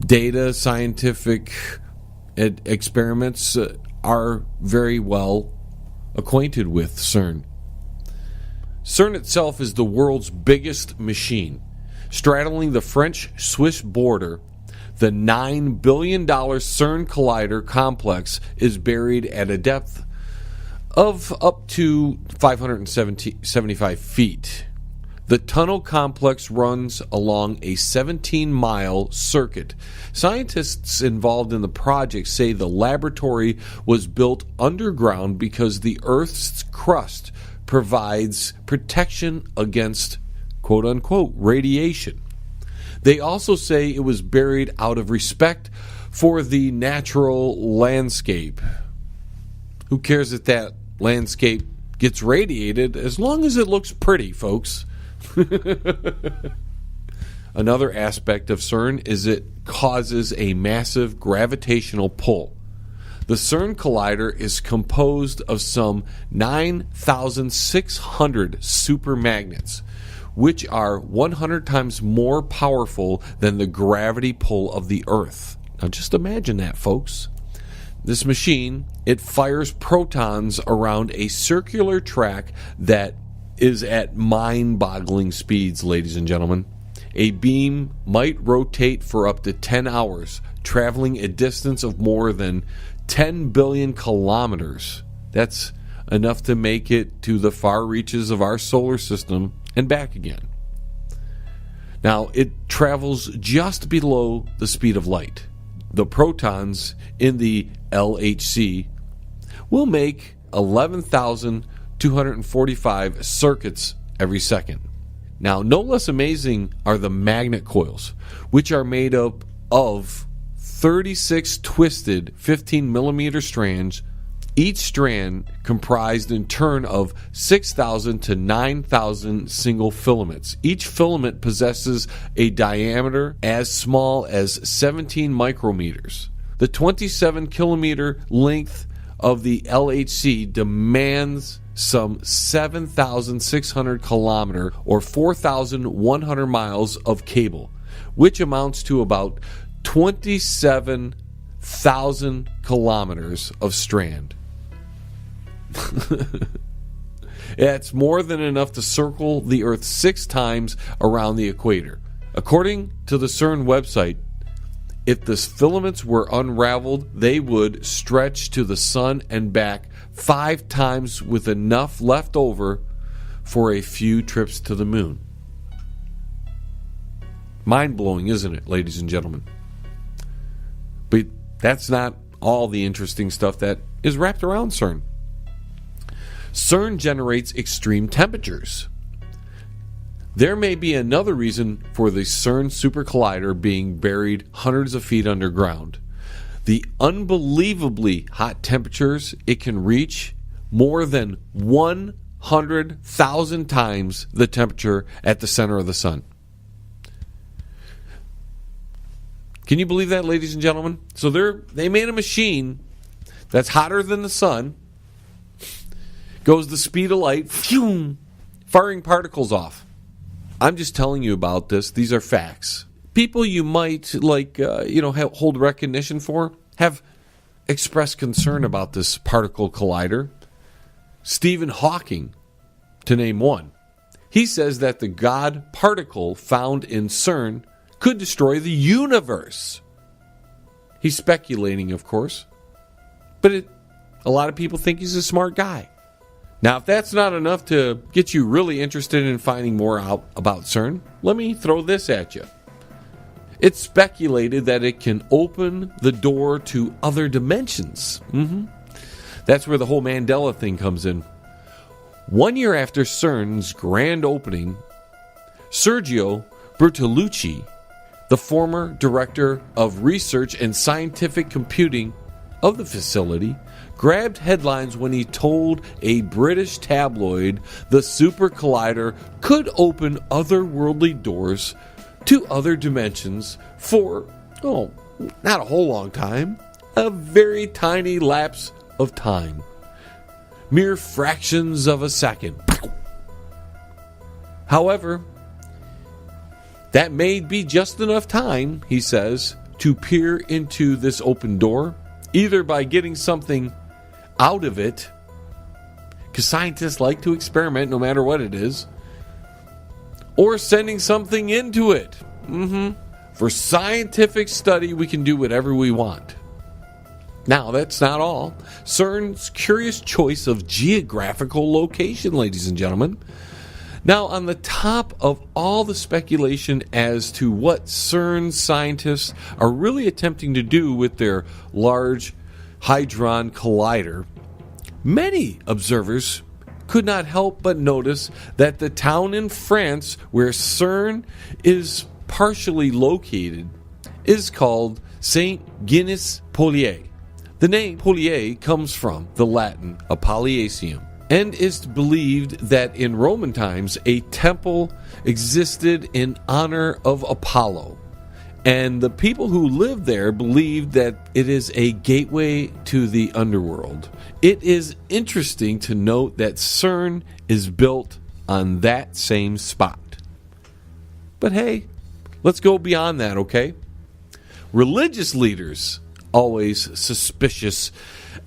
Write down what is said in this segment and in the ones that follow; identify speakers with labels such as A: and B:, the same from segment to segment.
A: data, scientific experiments are very well acquainted with CERN. CERN itself is the world's biggest machine. Straddling the French-Swiss border, the $9 billion CERN Collider complex is buried at a depth of up to 575 feet. The tunnel complex runs along a 17-mile circuit. Scientists involved in the project say the laboratory was built underground because the Earth's crust provides protection against quote-unquote radiation. They also say it was buried out of respect for the natural landscape. Who cares if that landscape gets radiated as long as it looks pretty, folks? Another aspect of CERN is it causes a massive gravitational pull. The CERN Collider is composed of some 9,600 supermagnets, which are 100 times more powerful than the gravity pull of the Earth. Now just imagine that, folks. This machine, it fires protons around a circular track that is at mind-boggling speeds, ladies and gentlemen. A beam might rotate for up to 10 hours, traveling a distance of more than 10 billion kilometers. That's enough to make it to the far reaches of our solar system and back again. Now, it travels just below the speed of light. The protons in the LHC will make 11,245 circuits every second. Now, no less amazing are the magnet coils, which are made up of 36 twisted 15-millimeter strands, each strand comprised in turn of 6,000 to 9,000 single filaments. Each filament possesses a diameter as small as 17 micrometers. The 27-kilometer length of the LHC demands some 7,600 kilometer or 4,100 miles of cable, which amounts to about 27,000 kilometers of strand. It's more than enough to circle the Earth 6 times around the equator. According to the CERN website, if the filaments were unraveled, they would stretch to the sun and back 5 times with enough left over for a few trips to the moon. Mind-blowing, isn't it, ladies and gentlemen? But that's not all the interesting stuff that is wrapped around CERN. CERN generates extreme temperatures. There may be another reason for the CERN Super Collider being buried hundreds of feet underground. The unbelievably hot temperatures it can reach, more than 100,000 times the temperature at the center of the sun. Can you believe that, ladies and gentlemen? So they made a machine that's hotter than the sun, goes the speed of light, phew, firing particles off. I'm just telling you about this. These are facts. People you might hold recognition for have expressed concern about this particle collider. Stephen Hawking, to name one. He says that the God particle found in CERN could destroy the universe. He's speculating, of course, but a lot of people think he's a smart guy. Now, if that's not enough to get you really interested in finding more out about CERN, let me throw this at you. It's speculated that it can open the door to other dimensions. That's where the whole Mandela thing comes in. 1 year after CERN's grand opening, Sergio Bertolucci, the former director of research and scientific computing of the facility, grabbed headlines when he told a British tabloid the Super Collider could open otherworldly doors to other dimensions for, not a whole long time, a very tiny lapse of time. Mere fractions of a second. However, that may be just enough time, he says, to peer into this open door, either by getting something out of it, because scientists like to experiment no matter what it is, or sending something into it. For scientific study, we can do whatever we want. Now, that's not all. CERN's curious choice of geographical location, ladies and gentlemen. Now, on the top of all the speculation as to what CERN scientists are really attempting to do with their Large Hadron Collider, many observers could not help but notice that the town in France where CERN is partially located is called Saint-Genès-Polier. The name Polier comes from the Latin Apolliaceum, and is believed that in Roman times a temple existed in honor of Apollo. And the people who lived there believed that it is a gateway to the underworld. It is interesting to note that CERN is built on that same spot. But hey, let's go beyond that, okay? Religious leaders, always suspicious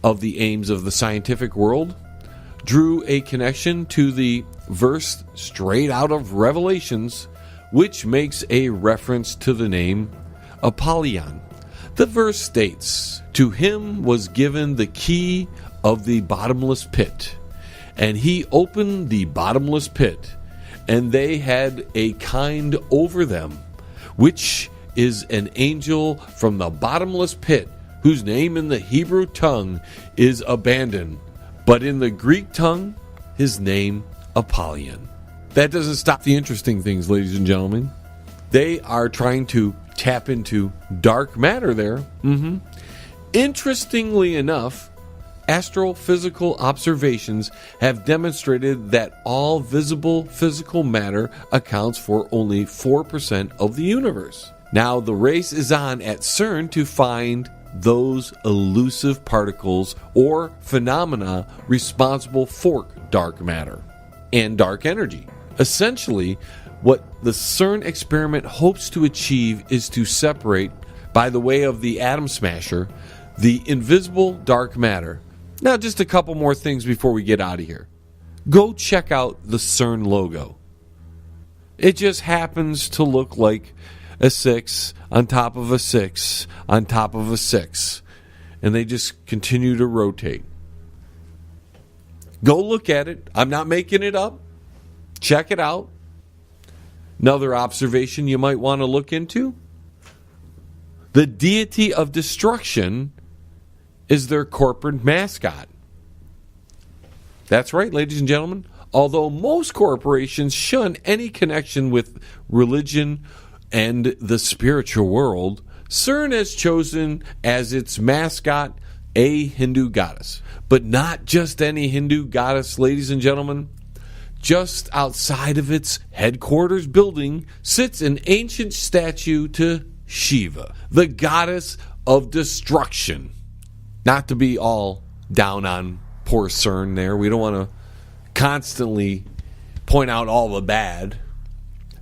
A: of the aims of the scientific world, drew a connection to the verse straight out of Revelations, which makes a reference to the name Apollyon. The verse states, "To him was given the key of the bottomless pit, and he opened the bottomless pit, and they had a kind over them, which is an angel from the bottomless pit, whose name in the Hebrew tongue is Abandon, but in the Greek tongue, his name Apollyon." That doesn't stop the interesting things, ladies and gentlemen. They are trying to tap into dark matter there. Interestingly enough, astrophysical observations have demonstrated that all visible physical matter accounts for only 4% of the universe. Now, the race is on at CERN to find those elusive particles or phenomena responsible for dark matter and dark energy. Essentially, what the CERN experiment hopes to achieve is to separate, by the way of the atom smasher, the invisible dark matter. Now, just a couple more things before we get out of here. Go check out the CERN logo. It just happens to look like a 6 on top of a 6 on top of a 6. And they just continue to rotate. Go look at it. I'm not making it up. Check it out. Another observation you might want to look into: the deity of destruction is their corporate mascot. That's right, ladies and gentlemen. Although most corporations shun any connection with religion and the spiritual world, CERN has chosen as its mascot a Hindu goddess. But not just any Hindu goddess, ladies and gentlemen. Just outside of its headquarters building sits an ancient statue to Shiva, the goddess of destruction. Not to be all down on poor CERN there. We don't want to constantly point out all the bad.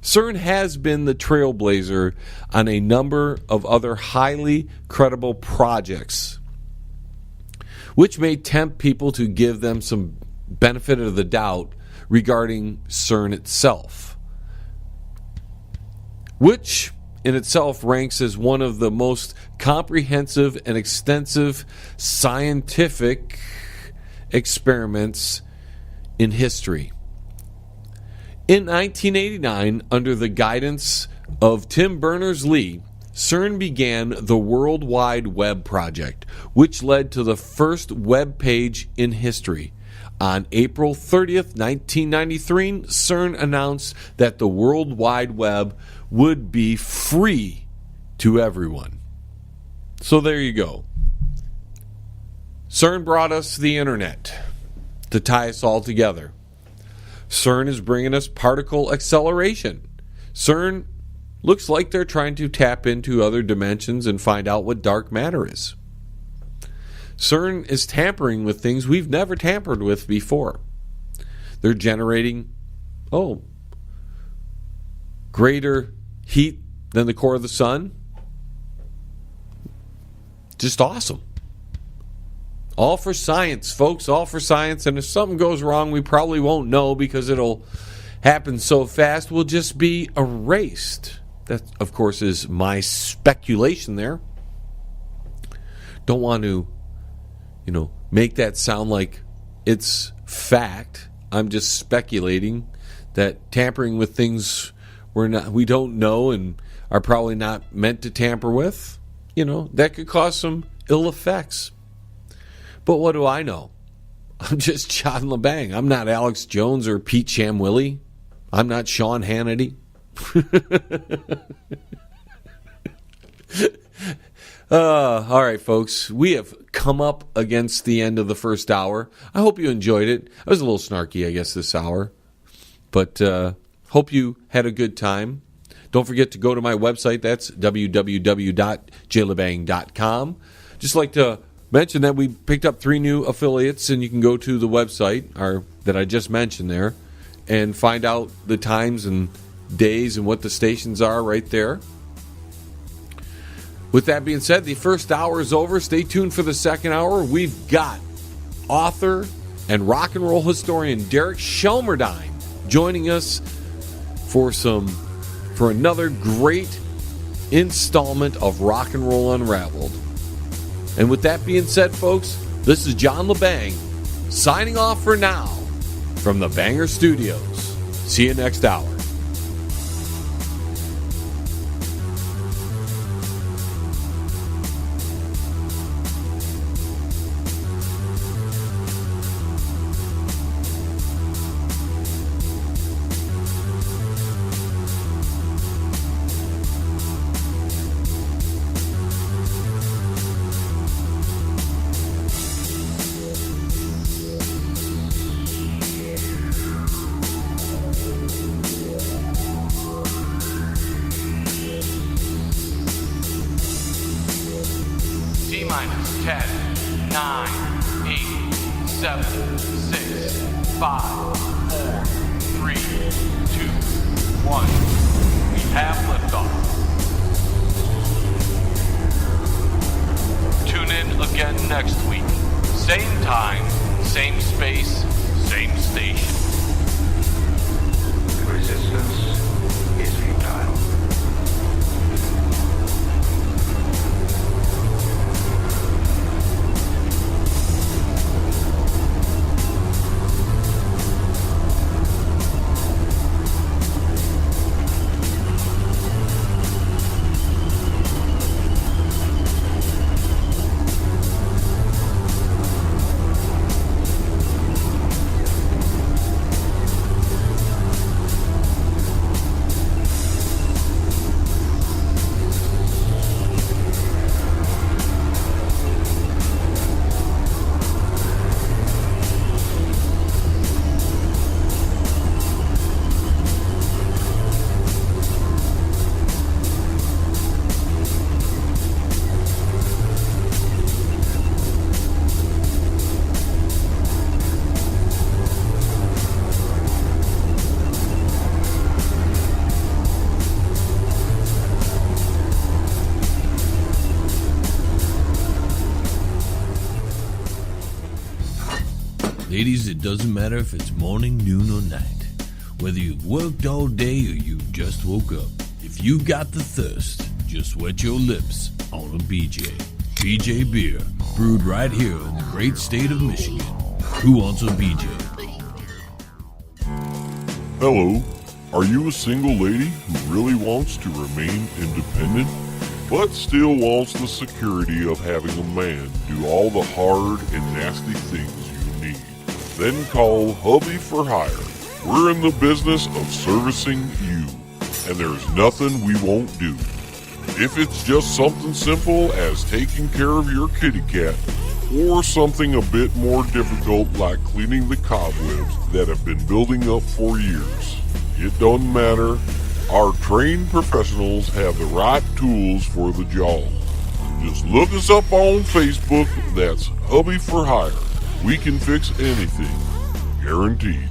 A: CERN has been the trailblazer on a number of other highly credible projects, which may tempt people to give them some benefit of the doubt regarding CERN itself, which in itself ranks as one of the most comprehensive and extensive scientific experiments in history. In 1989, under the guidance of Tim Berners-Lee, CERN began the World Wide Web project, which led to the first web page in history. On April 30th, 1993, CERN announced that the World Wide Web would be free to everyone. So there you go. CERN brought us the internet to tie us all together. CERN is bringing us particle acceleration. CERN looks like they're trying to tap into other dimensions and find out what dark matter is. CERN is tampering with things we've never tampered with before. They're generating, greater heat than the core of the sun. Just awesome. All for science, folks, all for science. And if something goes wrong, we probably won't know because it'll happen so fast, we'll just be erased. That, of course, is my speculation there. Don't want to, make that sound like it's fact. I'm just speculating that tampering with things we don't know and are probably not meant to tamper with, that could cause some ill effects. But what do I know? I'm just John LeBang. I'm not Alex Jones or Pete Shamwilly. I'm not Sean Hannity. All right, folks. We have come up against the end of the first hour. I hope you enjoyed it. I was a little snarky, I guess, this hour. But hope you had a good time. Don't forget to go to my website. That's www.jlebang.com. Just like to mention that we picked up 3 new affiliates, and you can go to the website that I just mentioned there and find out the times and days and what the stations are right there. With that being said, the first hour is over. Stay tuned for the second hour. We've got author and rock and roll historian Derek Shelmerdine joining us for another great installment of Rock and Roll Unraveled. And with that being said, folks, this is John LeBang signing off for now from the Banger Studios. See you next hour.
B: T-minus 10, 9, 8, 7, 6, 5, 4, 3, 2, 1. We have liftoff. Tune in again next week. Same time, same space, same station.
C: Resistance is futile.
D: Ladies, it doesn't matter if it's morning, noon, or night. Whether you've worked all day or you just woke up. If you got the thirst, just wet your lips on a BJ. BJ Beer, brewed right here in the great state of Michigan. Who wants a BJ?
E: Hello. Are you a single lady who really wants to remain independent, but still wants the security of having a man do all the hard and nasty things you need? Then call Hubby for Hire. We're in the business of servicing you, and there's nothing we won't do. If it's just something simple as taking care of your kitty cat, or something a bit more difficult like cleaning the cobwebs that have been building up for years, it doesn't matter. Our trained professionals have the right tools for the job. Just look us up on Facebook. That's Hubby for Hire. We can fix anything. Guaranteed.